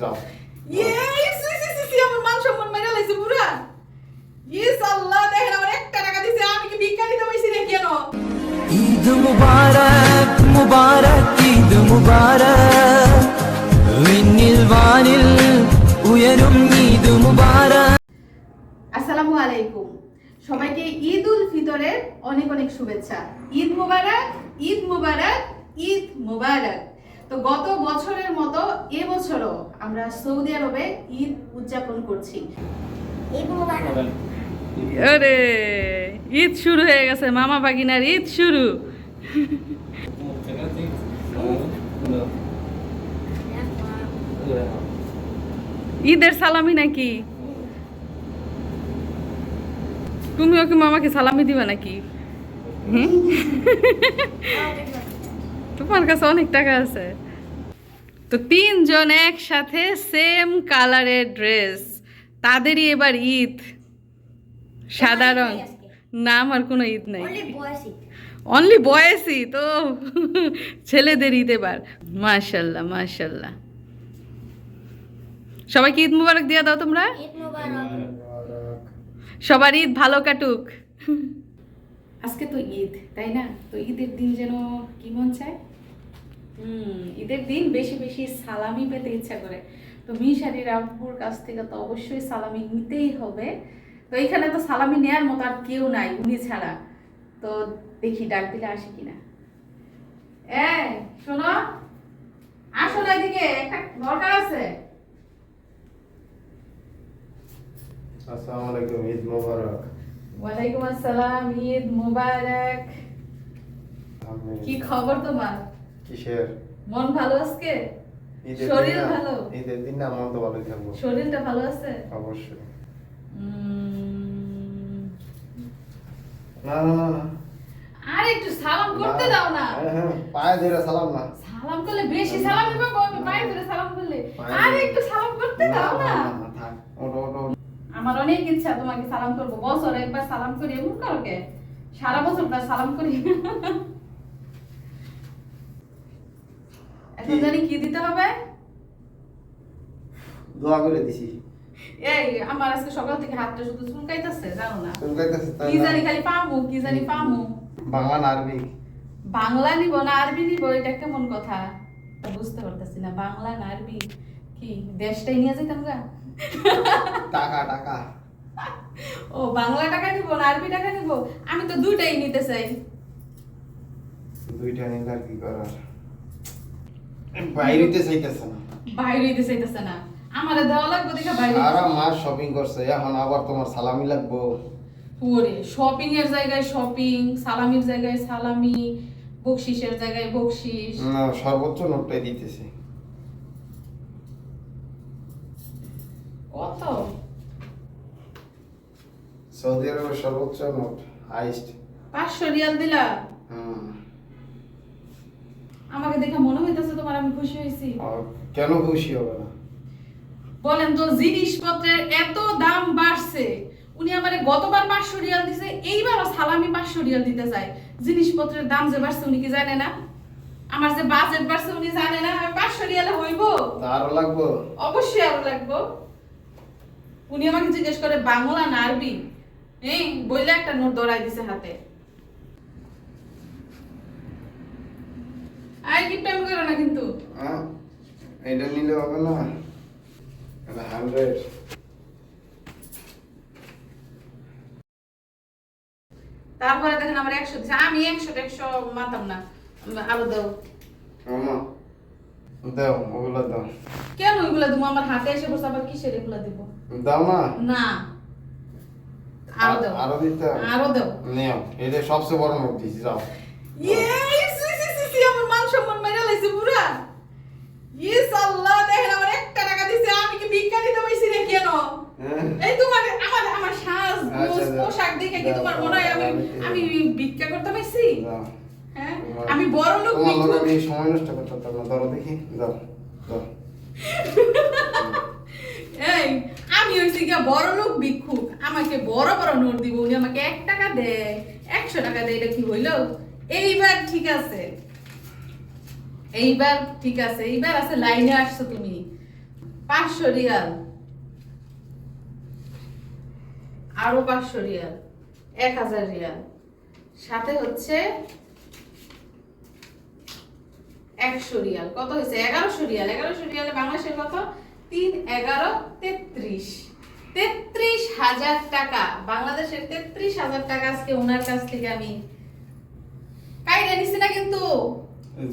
যাও। আমার মান সম্মান মেরে লাইছে পুরা। আল্লাহ দেখেন আমার 1 টাকা দিছে, আমি কি ভিক্ষা দিতে পাইছি না কেন? ঈদ মুবারক মুবারক ঈদ মুবারক വിണ്ണിൽ വാനിൽ ഉയരും ঈদ মুবারক। আসসালামু আলাইকুম, সবাইকে ঈদ উল ফিতরের অনেক অনেক শুভেচ্ছা। ঈদ মুবারক, ঈদ মুবারক, ঈদ মুবারক। তো গত বছরের মতো এবছরও আমরা সৌদি আরবে ঈদ উদযাপন করছি। ঈদ মুবারক। আরে ঈদ শুরু হয়ে গেছে, মামা ভাগিনার ঈদ শুরু। ঈদের সালামি নাকি? তুমি ওকে মামাকে সালামি দিবা নাকি? তোমার কাছে অনেক টাকা আছে তো। 3 জন একসাথে সেম কালারের ড্রেস, তাদেরই এবার ঈদ। সাদা রং না, আমার কোনো ঈদ নাই, অনলি বয়েসই তো। ছেলেদের ঈদ এবার। মাশাল্লাহ মাশাল্লাহ। সবাইকে ঈদ মুবারক দিয়ে দাও তোমরা। সবার ঈদ ভালো কাটুক। আজকে তো ঈদ, তাই না? তো ঈদের দিন যেন কি মন চায়? ঈদের দিন বেশি বেশি সালামি পেতে ইচ্ছা করে। তো মিশারির আব্বুর কাছ থেকে তো অবশ্যই সালামি নিতেই হবে। তো এখানে তো সালামি নেয়ার মতো আর কেউ নাই উনি ছাড়া। তো দেখি ডাক দিলে আসে কিনা। শোনো, আসো না, এদিকে একটা দরকার আছে। আসসালামু আলাইকুম, ঈদ মোবারক। ওয়ালাইকুম আসসালাম, ঈদ মোবারক। কি খবর তোমার? কিসের? মন ভালো আজকে? ঈদের শরীর দিন না, ভালো? ঈদের দিন না, মন তো ভালোই থাকবো। শরীরটা ভালো আছে? অবশ্যই। না না না না, আরে একটু সালাম করতে দাও না। হ্যাঁ, পায়ে ধরে সালাম না। সালাম করলে বেশি সালাম দিবা, আমি পায়ে ধরে সালাম করলে। আরে একটু সালাম করতে দাও না। থাক, ওঠো ওঠো। আমার অনেক ইচ্ছা তোমাকে সালাম করব, বছরে একবার সালাম করি, এমন করো কে? সারা বছর তার সালাম করি। এখন জানি কি দিতে হবে? দোয়া করে দিছি। এই আমার আজকে সকাল থেকে হাতটা শুধু চুলকাইতেছে, জানো না? চুলকাইতেছে তাই কি না? জানি খালি পামু, কি জানি পামু। বাংলা না আরবি? বাংলা নিব না আরবি নিব, এটা কেমন কথা? বুঝতে পারতেছি না, বাংলা না আরবি কি? দেশটাই নিয়ে যেতাম গা। টাকা টাকা। ও, বাংলা টাকা নিব না আরবি টাকা নিব? আমি তো দুইটাই নিতে চাই। দুইটা নিলে আর কি করার? বাইরেতে চাইতেছে না। বাইরে দিতে চাইতেছে না, আমারে দেওয়া লাগবে দেখে বাইরে। সারা মাস শপিং করছে, এখন আবার তোমার সালামি লাগবো। ওরে, শপিং এর জায়গায় শপিং, সালামির জায়গায় সালামি, বকশিসের জায়গায় বকশিস। না, সর্বোচ্চ নোটটাই দিতেছে। কত? সৌদি আরবের সর্বোচ্চ নোট, হাইস্ট 500 রিয়াল দিলা? হুম। আমাকে দেখে মনে হইতেছে তোমার আমি খুশি হয়েছি। আর কেন খুশি হবে না? বলেন তো, জিনিসপত্রের এত দাম বাড়ছে, উনি আমারে গতবার 500 রিয়াল দিছে, এইবারও সালামি 500 রিয়াল দিতে চায়। জিনিসপত্রের দাম যে বাড়ছে উনি কি জানে না? আমার যে বাজেট বাড়ছে উনি জানে না? আমি 500 রিয়ালে হইব? আরো লাগবো? অবশ্যই আরো লাগবো। উনি আমাকে জিজ্ঞেস করে বাংলা না আরবি, এই বইলে একটা নোট ধরাই দিছে হাতে। আই কি টাইম করো না কিন্তু। হ্যাঁ, এটা নিলে হবে না, এটা 100। তারপরে দেখেন আমার 100 দিছে, আমি 100 মানতাম না। আরো দাও। মামা দাও, ওগুলা দাও। কেন ওইগুলা দেবো? আমার হাতে এসে বসে আবার কিসের এগুলা দেবো? দাও না। না, আরো দাও। আরো দিতে হবে? আরো দাও। নিও, এটা সবচেয়ে বড় নোট দিছি, যাও। আমার মান সম্মান মেরে লাইছে পুরা। আল্লাহ দেখেন আমার 1 টাকা দিছে, আমি কি ভিক্ষা দিতে পাইছি না কেন? এই তোমার আমার সাজ পোশাক দেখে কি তোমার মনে হয় আমি ভিক্ষা করতে পাইছি? হ্যাঁ, আমি বড় লোক তোমার ভিক্ষুক। আমি সময় নষ্ট করতে পারতাম না, ধরো দেখি, যাও যাও। এই আমি হইছি কি বড় লোক ভিক্ষুক, আমাকে বড় বড় নোট দিব, উনি আমাকে 1 টাকা দেয়, 100 টাকা দেয়, এটা কি হইলো? এইবার ঠিক আছে, এইবার ঠিক আছে, এইবার আছে লাইনে আসছো তুমি। 500 রিয়াল, আরো 500 রিয়াল, 1000 রিয়াল, সাথে হচ্ছে 100 রিয়াল। কত হয়েছে? 1100 রিয়াল। 1100 রিয়ালে বাংলাদেশের কত? 3 11 33, 33,000 টাকা। বাংলাদেশের 33,000 টাকা আজকে ওনার কাছ থেকে আমি কাইরা নিছি না, কিন্তু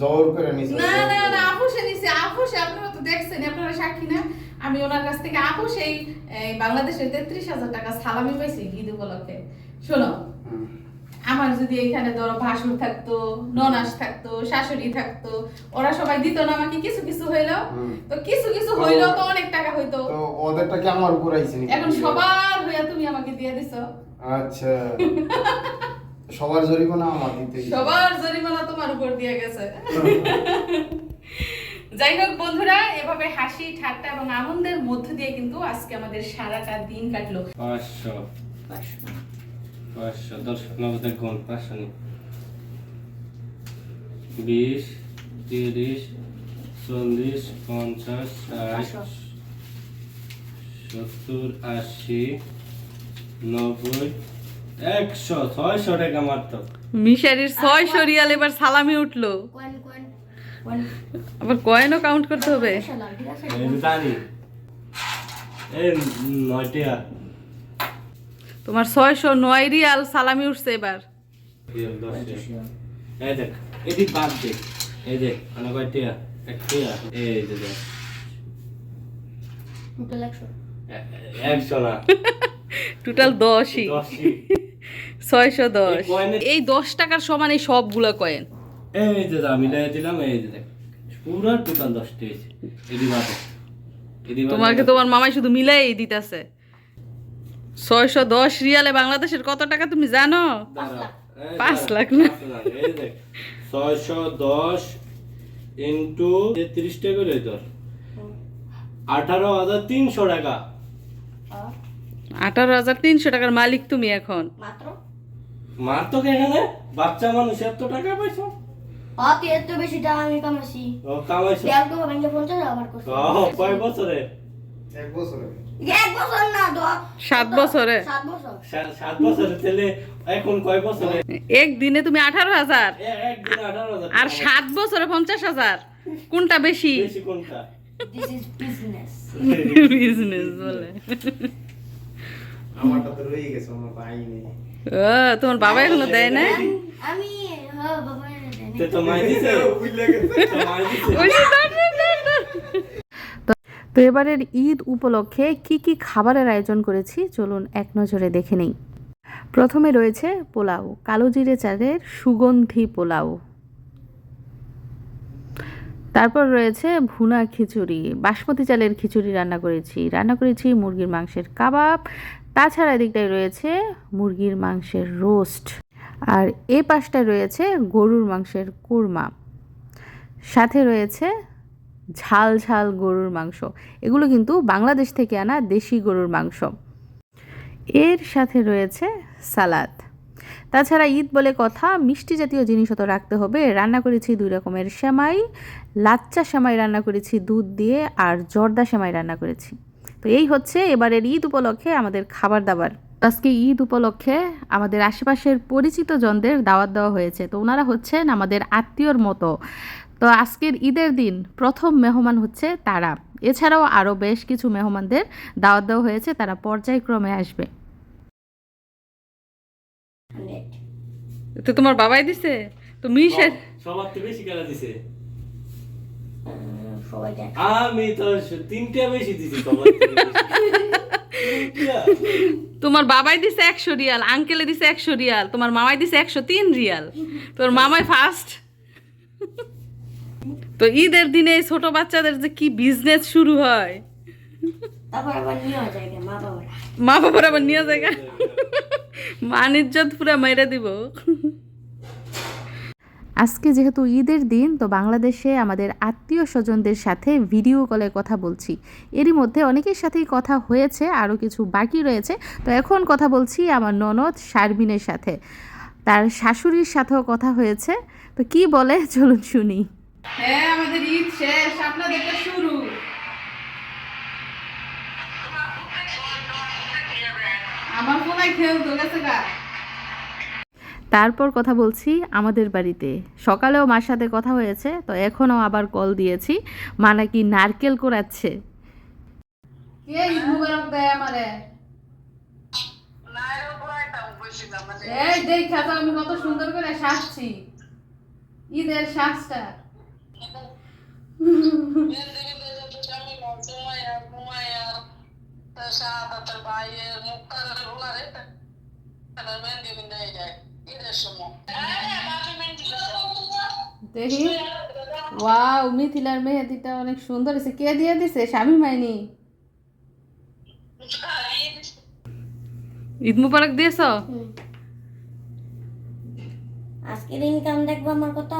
জোর করে নিছে। না না না, আপোষে নিছি, আপোষে। আপনারা তো দেখছেন, আপনারা সাক্ষী না। আমি ওনার কাছ থেকে আপোষেই বাংলাদেশের 33,000 টাকা সালামি পাইছি ঈদ উপলক্ষে। শোনো, আমার যদি এখানে ধরো ভাসুর থাকতো, ননাস থাকতো, শাশুড়ি থাকতো, ওরা সবাই দিত না আমাকে কিছু কিছু হইলো, তো কিছু কিছু হইলো তো অনেক টাকা হইতো। তো ওদেরটা কি আমার উপর আইছে নাকি? এখন সবার হইয়া তুমি আমাকে দিয়ে দিছো। আচ্ছা, সবার জরিমানা আমার দিতে হইছে। সবার জরিমানা তোমার উপর দিয়ে গেছে। যাই হোক বন্ধুরা, এভাবে হাসি ঠাট্টা এবং আনন্দের মধ্য দিয়ে কিন্তু আজকে আমাদের সারাটা দিন কাটলো। 500 10 90 গুণ 500 নি 20 30 40 50 60 70 80 90 100 600 টাকা মাত্র। মিশারির 600 রিয়াল এবার সালামি উঠলো। আবার কয়েনও কাউন্ট করতে হবে। এই জানি এই 9 টাকা তোমার 609 রিয়াল সালামি উঠছে এবার। এই দেখ এদি বাদ দে, এই দেখ মানে কয় টাকা? 1 টাকা। এই যে দেখ টোটাল 100 না, টোটাল 10ই, 610। এই 10 টাকার সমান এই সবগুলো কয়েন। এই যে যা মিলাই দিলাম, এই যে দেখ পুরো টোটাল 10 টা হইছে। এদি বাদ তোমাকে তোমার মামাই শুধু মিলাই দিতেছে। 610 রিয়ালে বাংলাদেশের কত টাকা তুমি জানো? 5 লাখ না? এই দেখ 610 ইনটু 30 টাকা করে তোর 18,300 টাকা। 18,300 টাকার মালিক তুমি এখন। মাত্র মার তো এখানে বাচ্চা মানুষ এত টাকা পাইছো? এত বেশি টাকা আমি কামাইছি। ও কামাইছো? দেড় টাকা ভেঙে 50 আমার করছি। কয় বছরে? 1 বছরে। 1 বছর না, 7 বছরে। 7 বছর। 7 বছরে তাহলে এখন কয় বছরে? একদিনে তুমি 18,000 একদিন 18,000 আর 7 বছরে 50,000, কোনটা বেশি? বেশি কোনটা? This is business. বিজনেস বলে। আমারটা তো রয়ে গেছে, আমার পাই নেই। ও, তোমার বাবা এখনো দেয় না? আমি হ্যাঁ বাবা তে তো মাই দিছে, বুঝলে গেছে। তো মাই দিছে। তো এবারের ঈদ উপলক্ষে কি কি খাবারের আয়োজন করেছি চলুন এক নজরে দেখে নেই। প্রথমে রয়েছে পোলাও, কালো জিরে চালের সুগন্ধি পোলাও। তারপর রয়েছে ভুনা খিচুড়ি, বাসমতি চালের খিচুড়ি রান্না করেছি মুরগির মাংসের কাবাব। তাছাড়া এদিকটায় রয়েছে মুরগির মাংসের রোস্ট, আর এ পাশটায় রয়েছে গরুর মাংসের কোরমা, সাথে রয়েছে ঝাল ঝাল গরুর মাংস। এগুলো কিন্তু বাংলাদেশ থেকে আনা দেশি গরুর মাংস। এর সাথে রয়েছে সালাদ। তাছাড়া ঈদ বলে কথা, মিষ্টি জাতীয় জিনিসও তো রাখতে হবে। রান্না করেছি 2 রকমের সেমাই, লাচ্চা সেমাই রান্না করেছি দুধ দিয়ে, আর জর্দা সেমাই রান্না করেছি। তো এই হচ্ছে এবারের ঈদ উপলক্ষে আমাদের খাবার দাবার। আজকে ঈদ উপলক্ষে আমাদের আশেপাশের পরিচিত জনদের দাওয়াত দেওয়া হয়েছে। তো ওনারা হচ্ছেন আমাদের আত্মীয়র মতো। তো আজকের ঈদের দিন প্রথম মেহমান হচ্ছে তারা। এছাড়াও আরও বেশ কিছু মেহমানদের দাওয়াত দেওয়া হয়েছে, তারা পর্যায়ক্রমে আসবে। তো তোমার বাবাই দিছে? তো মিশের সবার তো বেশি খেলা দিছে। সবাই দেখ। আমি তো 3টা বেশি দিছি সবার থেকে বেশি। তোমার বাবাই দিছে 100 রিয়াল, আঙ্কেলে দিছে 100 রিয়াল, তোমার মামাই দিছে 103 রিয়াল। তোর মামাই ফার্স্ট। তো ঈদের দিনে ছোট বাচ্চাদের যে কি বিজনেস শুরু হয়। তারপর আবার নিয়ে যায় মা বাবার আবার নিয়ে যায়, মান ইজ্জত পুরা মাইরা দিব। আজকে যেহেতু ঈদের দিন, তো বাংলাদেশে আমাদের আত্মীয় স্বজনদের সাথে ভিডিও কলে কথা বলছি। এরই মধ্যে অনেকের সাথেই কথা হয়েছে, আরও কিছু বাকি রয়েছে। তো এখন কথা বলছি আমার ননদ শারমিনের সাথে, তার শাশুড়ির সাথেও কথা হয়েছে। তো কি বলে চলুন শুনি। হ্যাঁ, আমাদের ঈদ শেষ, আপনাদের তো শুরু। আমার ফোনায় খেলতো গেছে গা। তারপর কথা বলছি আমাদের বাড়িতে। সকালেও মার সাথে কথা হয়েছে, তো এখনও আবার কল দিয়েছি। মা নাকি নারকেল কোরাচ্ছে। কে ঈদ মুবারক দেয় আমারে? এই দেখা তো আমি কত সুন্দর করে সাজছি, ঈদের সাজটা। দেখি, ওয়াও, মিথিলার মেহেদিটা অনেক সুন্দর হয়েছে। কে দিয়ে দিছে? স্বামী মাইনি। ঈদ মুবারক দিয়েছ? আজকের ইনকাম দেখবো আমার কত?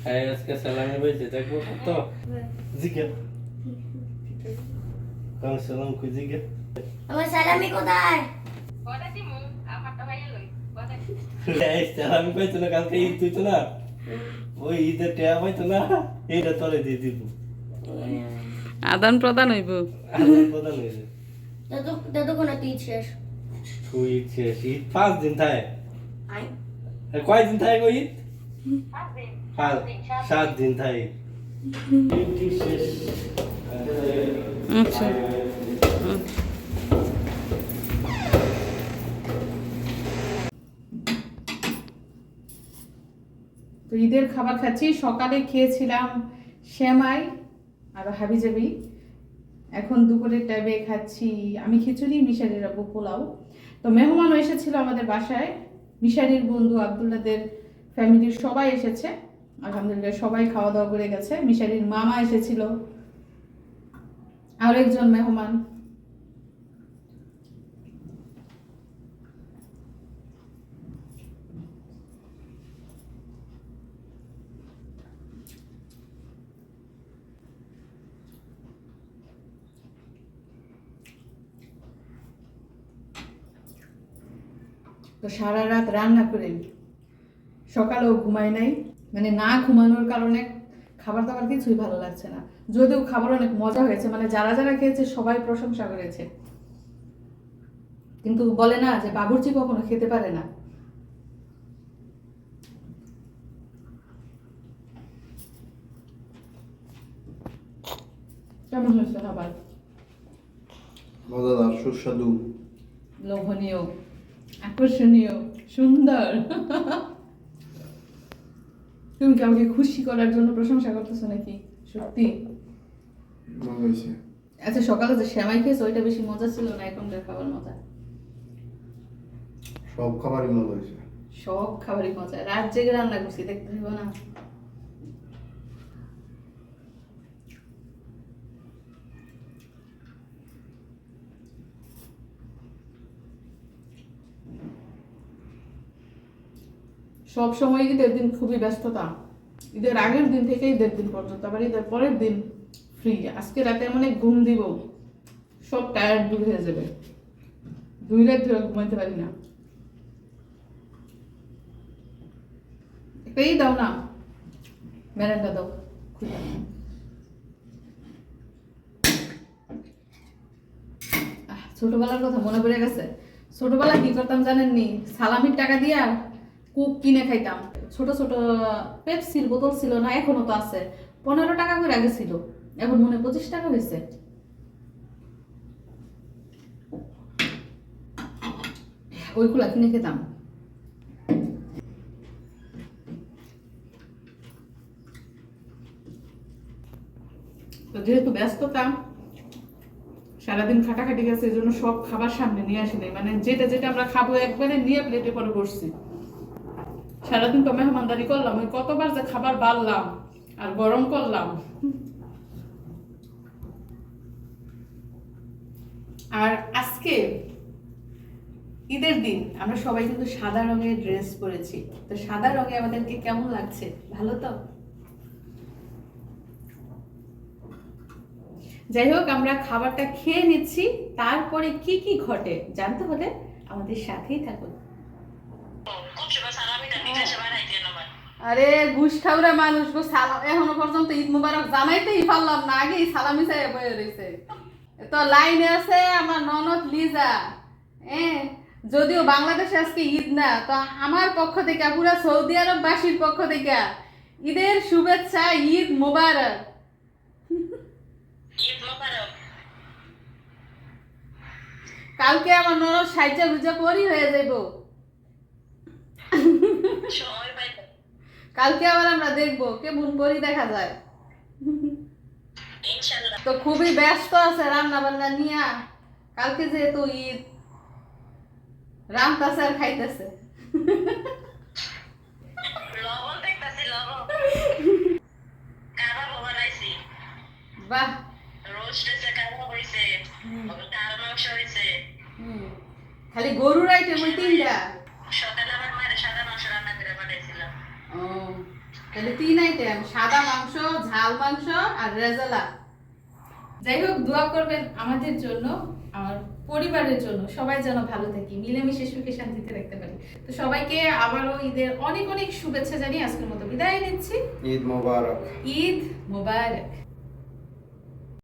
হ্যাঁ আজকে সালামি বইছে দেখবো কত জিজ্ঞা কাম সালাম কই জিজ্ঞা আমার সালামি কোথায়? এই সালামি পাইতো না কালকে ঈদ তুই তো না ওই ঈদের টেয়া পাইতো না এইটা তোরে দিয়ে দিব আদান প্রদান হইব। আদান প্রদান হয়েছে ততক্ষণে তুই শেষ। তুই ঈদ শেষ ঈদ 5 দিন থাকে আই কয় দিন থাকে গো ঈদ 7 দিন থাকে ঈদ শেষ আচ্ছা, তো ঈদের খাবার খাচ্ছি। সকালে খেয়েছিলাম সেমাই আর হাবিজাবি। এখন দুপুরের টাইমে খাচ্ছি আমি খিচুড়ি, মিশারির আব্বু পোলাও। তো মেহমানও এসেছিল আমাদের বাসায়। মিশারির বন্ধু আব্দুল্লাদের ফ্যামিলির সবাই এসেছে। আলহামদুলিল্লাহ সবাই খাওয়া দাওয়া করে গেছে। মিশারির মামা এসেছিল, আর একজন মেহমান। তো সারা রাত রান্না করে সকালেও ঘুমাই নাই, মানে না ঘুমানোর কারণে খাবার দাবার কিছুই ভালো লাগছে না। যদিও খাবার অনেক মজা হয়েছে, মানে যারা যারা খেয়েছে সবাই প্রশংসা করেছে, কিন্তু বলে না যে বাবুর্চি কখনো খেতে পারে না। কেমন হয়েছে খাবার? মজাদার, সুস্বাদু, লোভনীয়, আকর্ষণীয়, সুন্দর। তুমি কি আমাকে খুশি করার জন্য প্রশংসা করতেছো নাকি? সত্যি মজা হয়েছে। আচ্ছা, সকালে যে সেমাই খেয়েছো ওইটা বেশি মজা ছিল না এখনকার খাবার মজা? সব খাবারই মজা হয়েছে। সব খাবারই মজা। রাত জেগে রান্না করছি, দেখতে হইব না? সব সময় ঈদের দিন খুবই ব্যস্ততা। ঈদের আগের দিন থেকে ঈদের দিন পর্যন্ত, আবার ঈদের পরের দিন ফ্রি। আজকে রাতে এমন এক ঘুম দিব, সব টায়ার্ড দূর হয়ে যাবে। 2 রাত ধরে ঘুমাইতে পারি না। একটাই দাও না, মেরান্ডা দাও। ছোটবেলার কথা মনে পড়ে গেছে। ছোটবেলায় কি করতাম জানেননি? সালামির টাকা দিয়া কোক কিনে খাইতাম। ছোট ছোট পেপসির বোতল ছিল না, এখনো তো আছে, 15 টাকা করে আগে ছিল, এখন মনে 25 টাকা হয়েছে। ওইগুলা কিনে খেতাম। তো যেহেতু ব্যস্ততা, সারাদিন খাটাখাটি গেছে, এই জন্য সব খাবার সামনে নিয়ে আসি নাই। মানে যেটা যেটা আমরা খাবো একবারে নিয়ে প্লেটে পরে বসছি। সারাদিন তো মেহমানদারি করলাম, ওই কতবার যে খাবার বাড়লাম আর গরম করলাম। আর আজকে ঈদের দিন আমরা সবাই কিন্তু সাদা রঙের ড্রেস পরেছি। তো সাদা রঙে আমাদেরকে কেমন লাগছে? ভালো তো? যাই হোক, আমরা খাবারটা খেয়ে নিচ্ছি, তারপরে কি কি ঘটে জানতে হলে আমাদের সাথেই থাকুন। আরে ঘুষ খাওয়া মানুষ গো, এখনো পর্যন্ত ঈদ মুবারক জানাইতেই পারলাম না, আগেই সালামি চাই বয়ে রয়েছে। তো লাইনে আছে আমার ননদ লিজা, যদিও বাংলাদেশে আজকে ঈদ না, তো আমার পক্ষ থেকে পুরা সৌদি আরব বাসীর পক্ষ থেকে ঈদের শুভেচ্ছা, ঈদ মোবারক। কালকে আমার ননদ সাইজা গুজা পরি হয়ে যাইব। কালকে আবার আমরা দেখবো কেমন পরি দেখা যায়। তো খুবই ব্যস্ত আছে রান্না বান্না নিয়া, কালকে যেহেতু ঈদ রামতাছে আর খাইতেছে। বাহ, খালি গরুর আইটেম ওই 3টা? ও, তাহলে 3 আইটেম, সাদা মাংস, ঝাল মাংস আর রেজালা। যাই হোক, দোয়া করবেন আমাদের জন্য, আমার পরিবারের জন্য, সবাই যেন ভালো থাকি, মিলেমিশে সুখে শান্তিতে রাখতে পারি। তো সবাইকে আবারও ঈদের অনেক অনেক শুভেচ্ছা জানিয়ে আজকের মতো বিদায় নিচ্ছি। ঈদ মোবারক। ঈদ মোবারক।